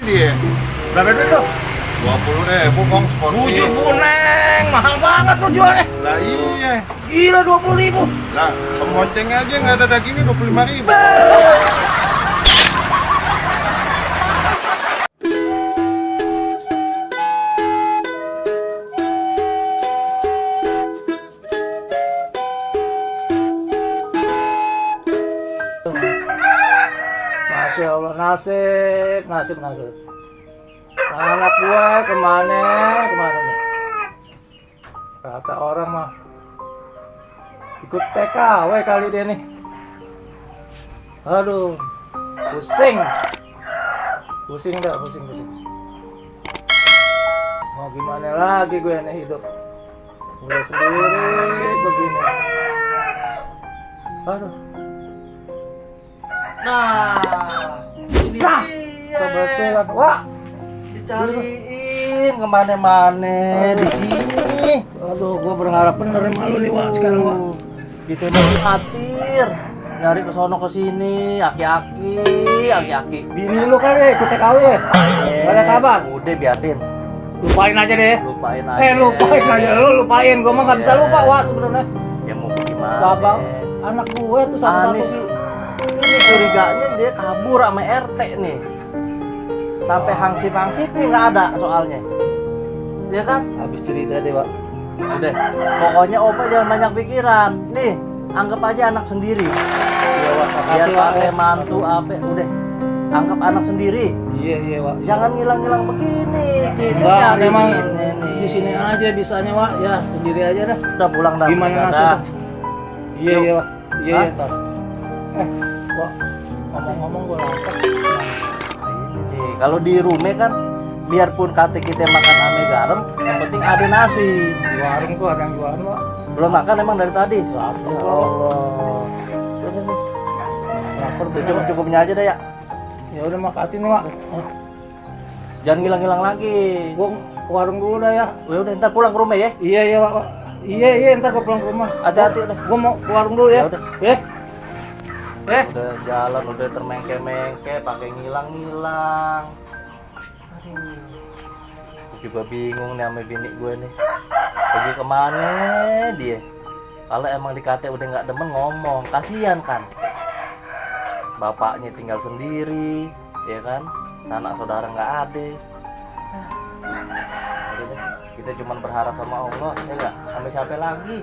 Dia Berapa duit tuh? 20.000 kong sporty. 7.000 Neng, mahal banget lo jualnya. Lah iya. Gila 20.000. Lah semonceng aja nggak ada dagingnya 25.000. Masya Allah, nasib. Anak gue kemana nih? Kata orang mah ikut TKW kali dia nih. Aduh, pusing dah. Mau gimana lagi gue nih hidup? Udah sendiri begini. Aduh. Nah, ini dia. Kebetulan, wah, Dicariin kemana-mana di sini. aduh, gua berharap bener sama lu nih, Wak, sekarang, Wak. Kita masih khawatir nyari ke sono ke sini, aki-aki. Bini lu kali ikut TKW ya? Gak ada kabar? Udah biarin, Lupain aja deh. lupain aja. Lupain aja, lu lupain. Gua mah gak bisa lupa, Wak, sebenarnya. Ya mau gimana? Babang, anak gue tuh satu-satu. Aneh sih. Ini curiganya dia kabur sama RT nih. Sampai hangsip-hangsipnya nggak ada soalnya. Ya kan? Habis cerita deh, Wak. Udah. Pokoknya Opa jangan banyak pikiran. Nih, anggap aja anak sendiri. Iya, Wak. Biar Makasih, Wak. pakai mantu apa, udah. Anggap anak sendiri. Iya, Wak. Jangan ngilang-ngilang begini. Kita Enggak, nyari memang ini nih. di sini aja bisanya, Wak. Ya, sendiri aja dah. Udah pulang dah. Gimana udah. nasib? Iya, Yuk. Wak. Iya, Hah? ntar. Wak, ngomong-ngomong gua lapar. Ini nih, kalau di rumah kan biarpun kata kita makan ame garam, yang penting ada nasi. Di warung tuh ada yang jualan, Wak. Belum makan emang dari tadi? Lapar, Ya Wak. Allah. Lapar, Cukup-cukupnya aja deh ya. Ya udah, makasih nih, Wak. Jangan ngilang-ngilang lagi. Gua ke warung dulu dah ya. Ya udah ntar pulang ke rumah ya. Iya, Wak. Iya, ntar gua pulang ke rumah. Hati-hati udah. Gua mau ke warung dulu ya. Ya udah. Udah jalan udah termengke-mengke pakai ngilang-ngilang. Aduh. Gua juga bingung nih sama bini gue nih. Pergi kemana dia? Kalau emang dikata udah nggak demen ngomong, kasihan kan. Bapaknya tinggal sendiri, ya kan? Anak saudara nggak ada. Udah deh, kita cuma berharap sama Allah, ya nggak? Sampai siapa lagi?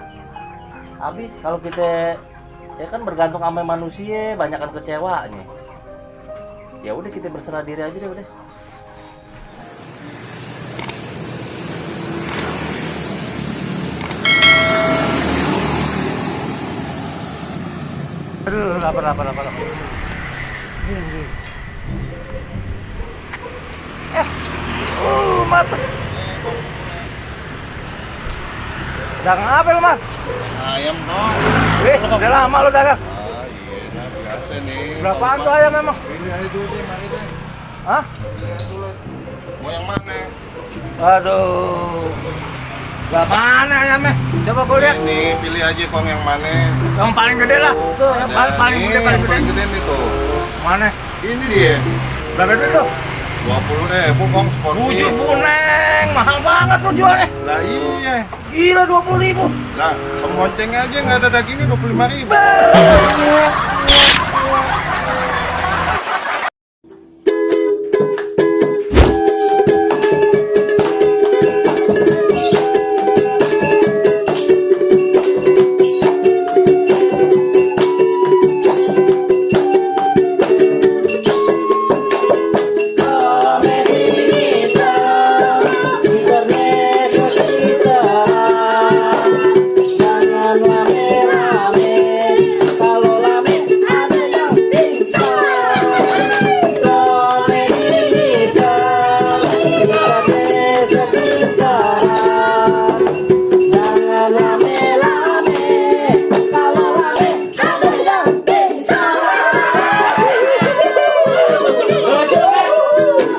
Habis kalau kita ya kan bergantung sama manusia, banyakan kecewanya. Ya udah kita berserah diri aja deh udah. Aduh, lapar. Mata. Dagang apa lu, Mat? Ayam dong. Udah lama lu dagang. Iya, nah biasa nih. Berapaan tuh ayam emang? Pilih aja dulu deh, mari deh. Hah? Pilih aja dulu. Mau yang mana? Aduh. Gak mana ayamnya? Coba gua lihat. Ini pilih aja kong yang mana. Yang paling gede lah. Tuh, yang paling Ini gede, yang paling gede nih tuh. Mana? Ini dia. Berapa duit tuh? 20.000 kong sporty. 7.000 Neng, mahal banget lo jualnya. Lah iya. Gila 20.000. Lah semonceng aja nggak ada dagingnya 25.000.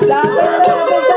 Jangan